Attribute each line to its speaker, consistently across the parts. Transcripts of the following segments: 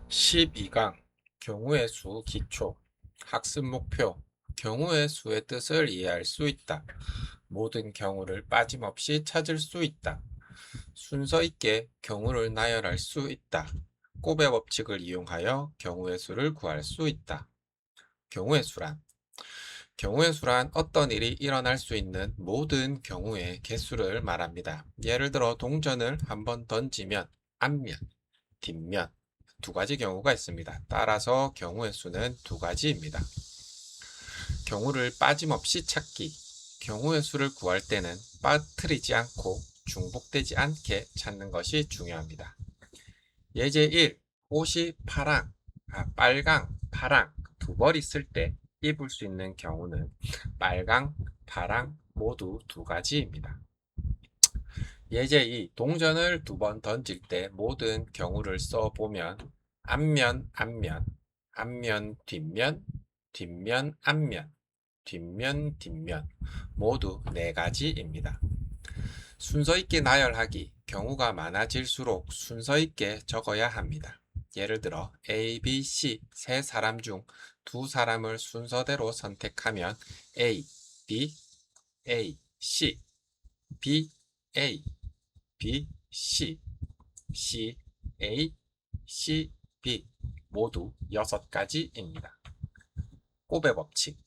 Speaker 1: 12강 경우의 수 기초 학습 목표 경우의 수의 뜻을 이해할 수 있다. 모든 경우를 빠짐없이 찾을 수 있다. 순서 있게 경우를 나열할 수 있다. 곱의 법칙을 이용하여 경우의 수를 구할 수 있다. 경우의 수란 경우의 수란 어떤 일이 일어날 수 있는 모든 경우의 개수를 말합니다. 예를 들어 동전을 한번 던지면 앞면, 뒷면 두 가지 경우가 있습니다. 따라서 경우의 수는 두 가지입니다. 경우를 빠짐없이 찾기. 경우의 수를 구할 때는 빠뜨리지 않고 중복되지 않게 찾는 것이 중요합니다. 예제 1. 옷이 빨강, 파랑 두 벌 있을 때 입을 수 있는 경우는 빨강, 파랑 모두 두 가지입니다. 예제 2. 동전을 두 번 던질 때 모든 경우를 써보면 앞면, 뒷면, 뒷면, 앞면, 뒷면 모두 네 가지입니다. 순서 있게 나열하기. 경우가 많아질수록 순서 있게 적어야 합니다. 예를 들어 A, B, C 세 사람 중 두 사람을 순서대로 선택하면 A, B, A, C, B, A, B, C, C, A, C, B 모두 6가지입니다. 곱의 법칙.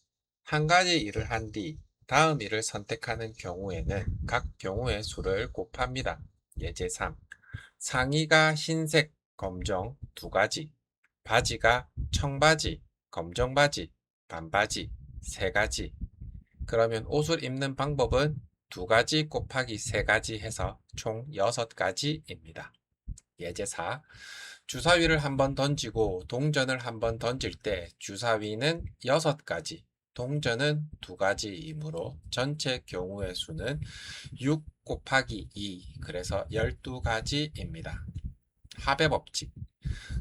Speaker 1: 한 가지 일을 한 뒤 다음 일을 선택하는 경우에는 각 경우의 수를 곱합니다. 예제 3. 상의가 흰색, 검정 두 가지, 바지가 청바지, 검정바지, 반바지 세 가지. 그러면 옷을 입는 방법은 두 가지 곱하기 세 가지 해서 총 6가지입니다. 예제 4. 주사위를 한번 던지고 동전을 한번 던질 때 주사위는 6가지, 동전은 2가지이므로 전체 경우의 수는 6 곱하기 2, 그래서 12가지입니다. 합의 법칙.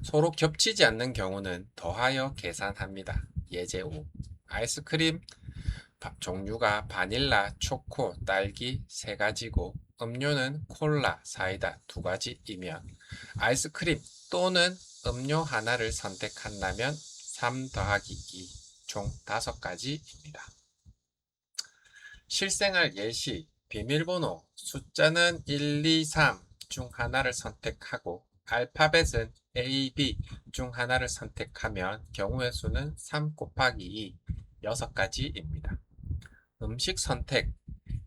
Speaker 1: 서로 겹치지 않는 경우는 더하여 계산합니다. 예제 5. 아이스크림 종류가 바닐라, 초코, 딸기 3가지고 음료는 콜라, 사이다 2가지이면 아이스크림 또는 음료 하나를 선택한다면 3 더하기 2, 총 5가지입니다. 실생활 예시, 비밀번호, 숫자는 1, 2, 3 중 하나를 선택하고 알파벳은 A, B 중 하나를 선택하면 경우의 수는 3 곱하기 2, 6가지입니다. 음식 선택.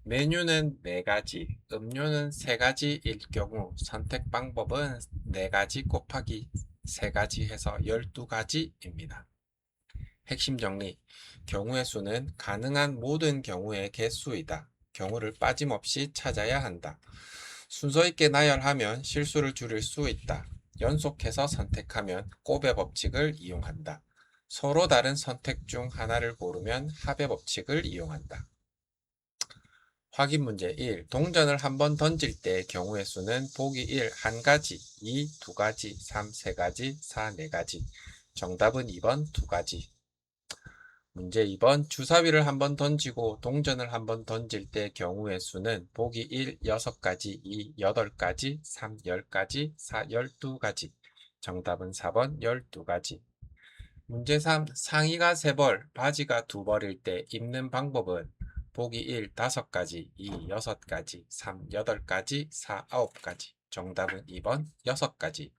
Speaker 1: 메뉴는 4가지, 음료는 3가지일 경우 선택 방법은 4가지 곱하기 3가지 해서 12가지입니다. 핵심 정리. 경우의 수는 가능한 모든 경우의 개수이다. 경우를 빠짐없이 찾아야 한다. 순서 있게 나열하면 실수를 줄일 수 있다. 연속해서 선택하면 곱의 법칙을 이용한다. 서로 다른 선택 중 하나를 고르면 합의 법칙을 이용한다. 확인 문제 1. 동전을 한번 던질 때 경우의 수는 보기 1. 1가지, 2. 2가지, 3. 3가지, 4. 4가지. 정답은 2번 2가지. 문제 2번. 주사위를 한번 던지고 동전을 한번 던질 때 경우의 수는 보기 1. 6가지, 2. 8가지, 3. 10가지, 4. 12가지. 정답은 4번 12가지. 문제 3. 상의가 3벌, 바지가 2벌일 때 입는 방법은 보기 1. 5가지, 2. 6가지, 3. 8가지, 4. 9가지. 정답은 2번 6가지.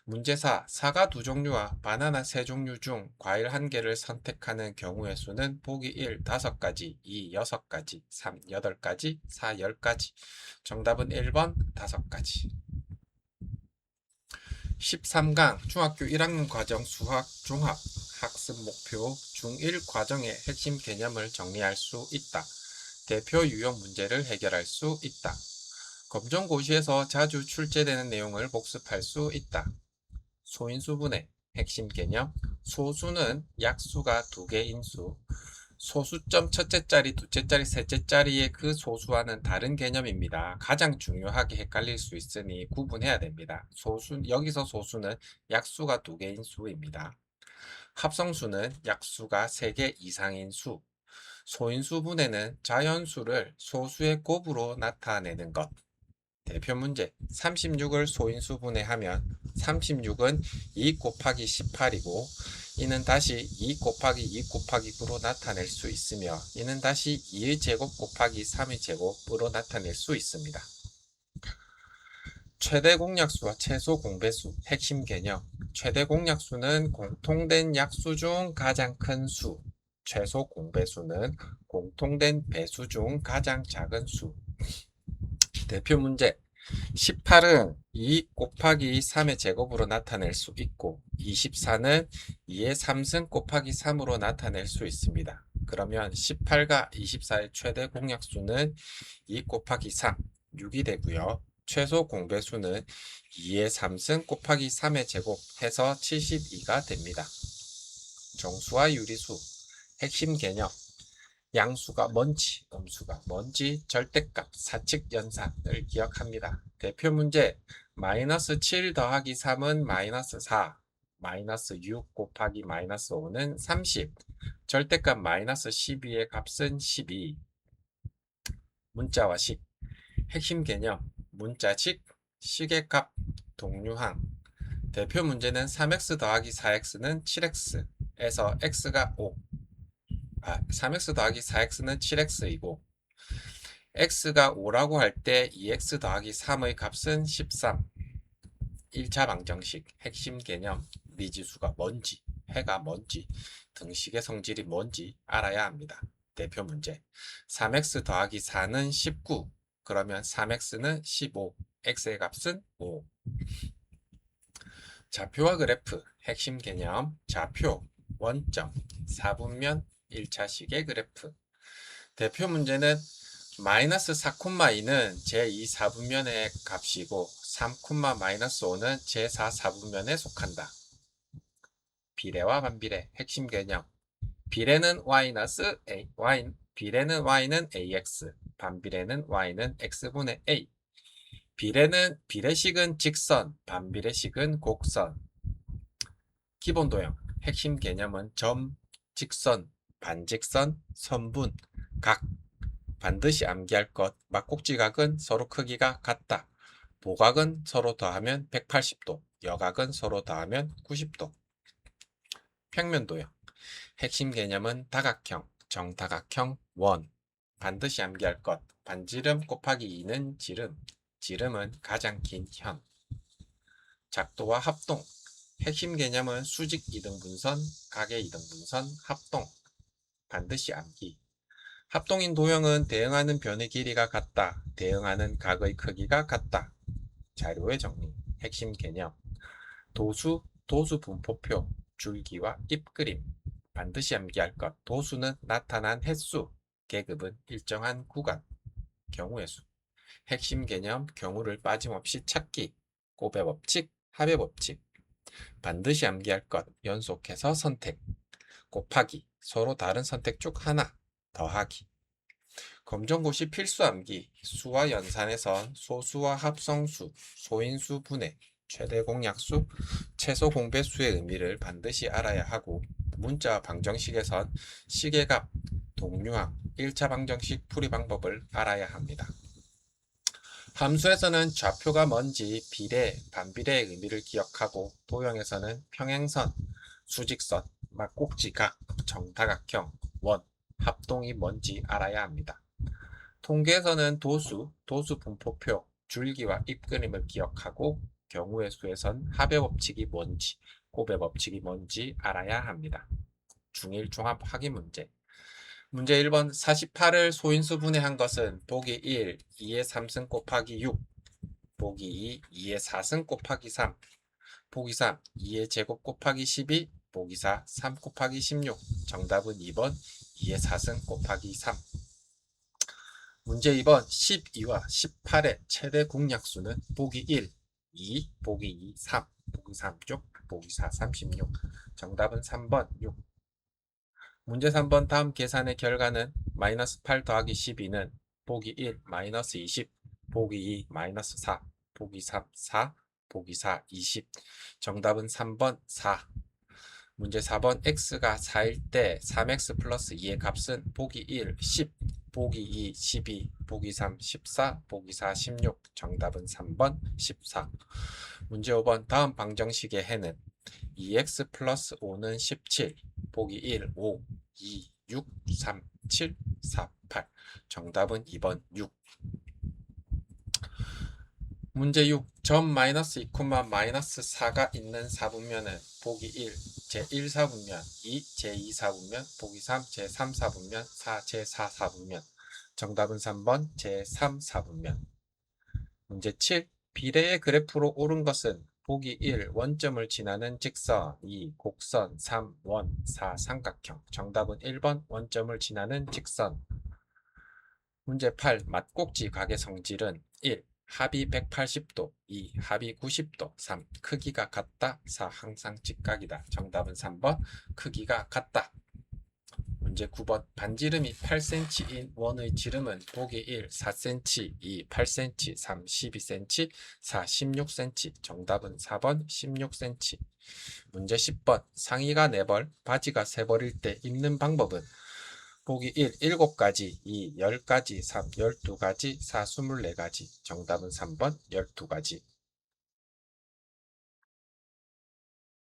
Speaker 1: 문제 4. 사과 2종류와 바나나 3종류 중 과일 1개를 선택하는 경우의 수는 보기 1. 5가지, 2. 6가지, 3. 8가지, 4. 10가지. 정답은 1번 5가지. 13강 중학교 1학년 과정 수학 종합 학습 목표 중1 과정의 핵심 개념을 정리할 수 있다. 대표 유형 문제를 해결할 수 있다. 검정고시에서 자주 출제되는 내용을 복습할 수 있다. 소인수분해 핵심 개념. 소수는 약수가 2개인 수. 소수점 첫째 자리, 둘째 자리, 셋째 자리의 그 소수와는 다른 개념입니다. 가장 중요하게 헷갈릴 수 있으니 구분해야 됩니다. 여기서 소수는 약수가 2개인 수입니다. 합성수는 약수가 3개 이상인 수. 소인수분해는 자연수를 소수의 곱으로 나타내는 것. 대표 문제 36을 소인수분해하면 36은 2 곱하기 18이고 이는 다시 2 곱하기 2 곱하기 9로 나타낼 수 있으며 이는 다시 2의 제곱 곱하기 3의 제곱으로 나타낼 수 있습니다. 최대 공약수와 최소 공배수 핵심 개념. 최대 공약수는 공통된 약수 중 가장 큰 수, 최소 공배수는 공통된 배수 중 가장 작은 수. 대표 문제. 18은 2 곱하기 3의 제곱으로 나타낼 수 있고 24는 2의 3승 곱하기 3으로 나타낼 수 있습니다. 그러면 18과 24의 최대 공약수는 2 곱하기 3, 6이 되고요. 최소 공배수는 2의 3승 곱하기 3의 제곱 해서 72가 됩니다. 정수와 유리수 핵심 개념. 양수가 뭔지, 음수가 뭔지, 절대값, 사칙 연산을 기억합니다. 대표 문제. 마이너스 7 더하기 3은 마이너스 4, 마이너스 6 곱하기 마이너스 5는 30, 절대값 마이너스 12의 값은 12. 문자와 식. 핵심 개념. 문자식, 식의 값, 동류항. 대표 문제는 3x 더하기 4x는 7x 에서 x가 5. 3x 더하기 4x는 7x이고 x가 5라고 할 때 2x 더하기 3의 값은 13. 1차 방정식 핵심 개념. 미지수가 뭔지, 해가 뭔지, 등식의 성질이 뭔지 알아야 합니다. 대표 문제. 3x 더하기 4는 19. 그러면 3x는 15. x의 값은 5. 좌표와 그래프 핵심 개념. 좌표, 원점, 4분면 1차식의 그래프. 대표 문제는 마이너스 4,2는 제2 4분면의 값이고 3, 마이너스 5는 제4 4분면에 속한다. 비례와 반비례 핵심 개념. 비례는 비례는 y는 ax, 반비례는 y는 x분의 a. 비례식은 직선, 반비례식은 곡선. 기본 도형 핵심 개념은 점, 직선, 반직선, 선분, 각. 반드시 암기할 것. 막곡지각은 서로 크기가 같다. 보각은 서로 더하면 180도, 여각은 서로 더하면 90도. 평면 도형 핵심 개념은 다각형, 정다각형, 원. 반드시 암기할 것. 반지름 곱하기 2는 지름, 지름은 가장 긴 현. 작도와 합동 핵심 개념은 수직 이등분선, 각의 이등분선, 합동. 반드시 암기. 합동인 도형은 대응하는 변의 길이가 같다. 대응하는 각의 크기가 같다. 자료의 정리. 핵심 개념. 도수, 도수 분포표, 줄기와 입그림. 반드시 암기할 것. 도수는 나타난 횟수, 계급은 일정한 구간, 경우의 수. 핵심 개념. 경우를 빠짐없이 찾기. 곱의 법칙, 합의 법칙. 반드시 암기할 것. 연속해서 선택. 곱하기. 서로 다른 선택 중 하나. 더하기. 검정고시 필수 암기. 수와 연산에선 소수와 합성수, 소인수 분해, 최대 공약수, 최소 공배수의 의미를 반드시 알아야 하고 문자와 방정식에선 식의 값, 동류항, 1차 방정식 풀이 방법을 알아야 합니다. 함수에서는 좌표가 뭔지, 비례, 반비례의 의미를 기억하고 도형에서는 평행선, 수직선, 막꼭지 각, 정다각형, 원, 합동이 뭔지 알아야 합니다. 통계에서는 도수, 도수 분포표, 줄기와 입그림을 기억하고 경우의 수에선 합의 법칙이 뭔지, 곱의 법칙이 뭔지 알아야 합니다. 중1 종합 확인 문제. 문제 1번 48을 소인수 분해한 것은 보기 1, 2의 3승 곱하기 6, 보기 2, 2의 4승 곱하기 3, 보기 3, 2의 제곱 곱하기 12, 보기 4, 3 곱하기 16. 정답은 2번 2의 4승 곱하기 3. 문제 2번 12와 18의 최대 공약수는 보기 1, 2, 보기 2, 3, 보기 3, 6, 보기 4, 36. 정답은 3번 6. 문제 3번 다음 계산의 결과는 마이너스 8 더하기 12는 보기 1, 마이너스 20, 보기 2, 마이너스 4, 보기 3, 4, 보기 4, 20. 정답은 3번 4. 문제 4번 x가 4일 때 3x 플러스 2의 값은 보기 1, 10, 보기 2, 12, 보기 3, 14, 보기 4, 16. 정답은 3번 14. 문제 5번 다음 방정식의 해는 2x 플러스 5는 17, 보기 1, 5, 2, 6, 3, 7, 4, 8. 정답은 2번 6. 문제 6. 점 마이너스 2, 마이너스 4가 있는 사분면은 보기 1, 제1사분면, 2, 제2사분면, 보기 3, 제3사분면, 4, 제4사분면. 정답은 3번 제3사분면. 문제 7. 비례의 그래프로 오른 것은 보기 1. 원점을 지나는 직선, 2. 곡선, 3. 원, 4. 삼각형. 정답은 1번 원점을 지나는 직선. 문제 8. 맞꼭지 각의 성질은 1. 합이 180도, 2. 합이 90도, 3. 크기가 같다, 4. 항상 직각이다. 정답은 3번 크기가 같다. 문제 9번 반지름이 8cm인 원의 지름은 보기 1. 4cm, 2. 8cm, 3. 12cm, 4. 16cm. 정답은 4번 16cm. 문제 10번 상의가 4벌, 바지가 3벌일 때 입는 방법은 보기 1. 7가지, 2. 10가지, 3. 12가지, 4. 24가지. 정답은 3번 12가지.